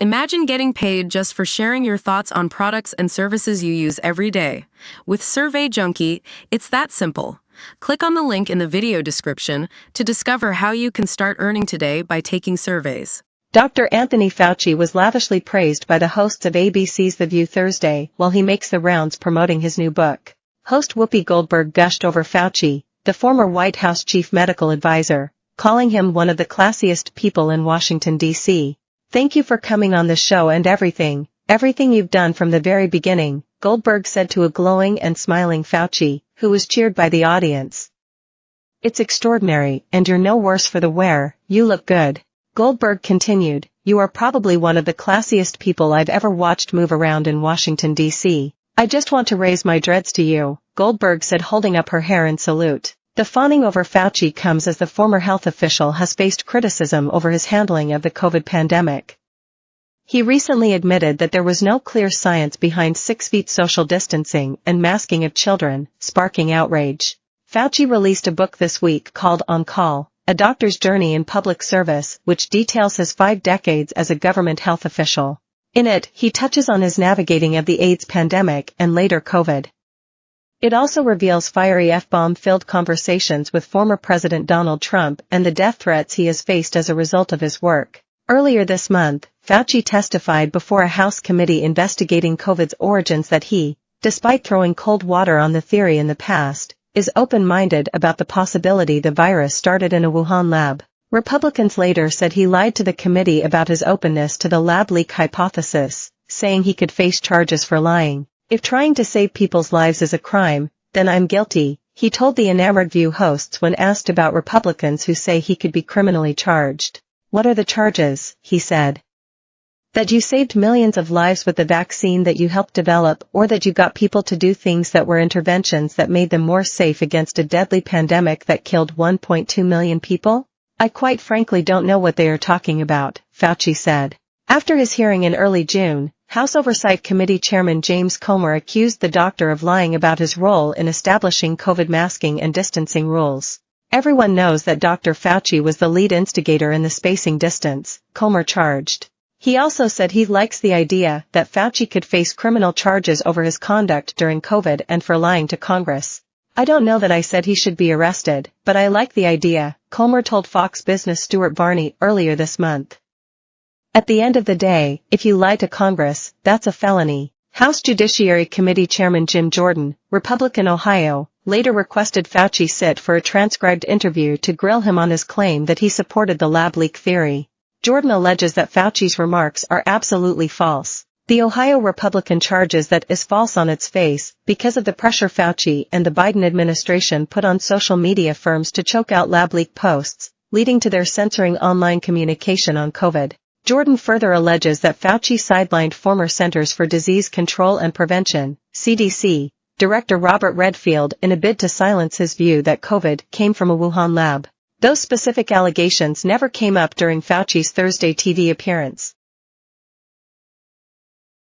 Imagine getting paid just for sharing your thoughts on products and services you use every day. With Survey Junkie, it's that simple. Click on the link in the video description to discover how you can start earning today by taking surveys. Dr. Anthony Fauci was lavishly praised by the hosts of ABC's The View Thursday while he makes the rounds promoting his new book. Host Whoopi Goldberg gushed over Fauci, the former White House chief medical advisor, calling him one of the classiest people in Washington, D.C. "Thank you for coming on the show and everything you've done from the very beginning," Goldberg said to a glowing and smiling Fauci, who was cheered by the audience. "It's extraordinary, and you're no worse for the wear. You look good." Goldberg continued, "You are probably one of the classiest people I've ever watched move around in Washington, D.C. I just want to raise my dreads to you," Goldberg said, holding up her hair in salute. The fawning over Fauci comes as the former health official has faced criticism over his handling of the COVID pandemic. He recently admitted that there was no clear science behind 6 feet social distancing and masking of children, sparking outrage. Fauci released a book this week called On Call, A Doctor's Journey in Public Service, which details his 5 decades as a government health official. In it, he touches on his navigating of the AIDS pandemic and later COVID. It also reveals fiery F-bomb-filled conversations with former President Donald Trump and the death threats he has faced as a result of his work. Earlier this month, Fauci testified before a House committee investigating COVID's origins that he, despite throwing cold water on the theory in the past, is open-minded about the possibility the virus started in a Wuhan lab. Republicans later said he lied to the committee about his openness to the lab leak hypothesis, saying he could face charges for lying. "If trying to save people's lives is a crime, then I'm guilty," he told the enamored View hosts when asked about Republicans who say he could be criminally charged. "What are the charges?" he said. "That you saved millions of lives with the vaccine that you helped develop, or that you got people to do things that were interventions that made them more safe against a deadly pandemic that killed 1.2 million people? I quite frankly don't know what they are talking about," Fauci said. After his hearing in early June, House Oversight Committee Chairman James Comer accused the doctor of lying about his role in establishing COVID masking and distancing rules. "Everyone knows that Dr. Fauci was the lead instigator in the spacing distance," Comer charged. He also said he likes the idea that Fauci could face criminal charges over his conduct during COVID and for lying to Congress. "I don't know that I said he should be arrested, but I like the idea," Comer told Fox Business' Stuart Varney earlier this month. "At the end of the day, if you lie to Congress, that's a felony." House Judiciary Committee Chairman Jim Jordan, Republican Ohio, later requested Fauci sit for a transcribed interview to grill him on his claim that he supported the lab leak theory. Jordan alleges that Fauci's remarks are absolutely false. The Ohio Republican charges that is false on its face because of the pressure Fauci and the Biden administration put on social media firms to choke out lab leak posts, leading to their censoring online communication on COVID. Jordan further alleges that Fauci sidelined former Centers for Disease Control and Prevention, CDC, Director Robert Redfield in a bid to silence his view that COVID came from a Wuhan lab. Those specific allegations never came up during Fauci's Thursday TV appearance.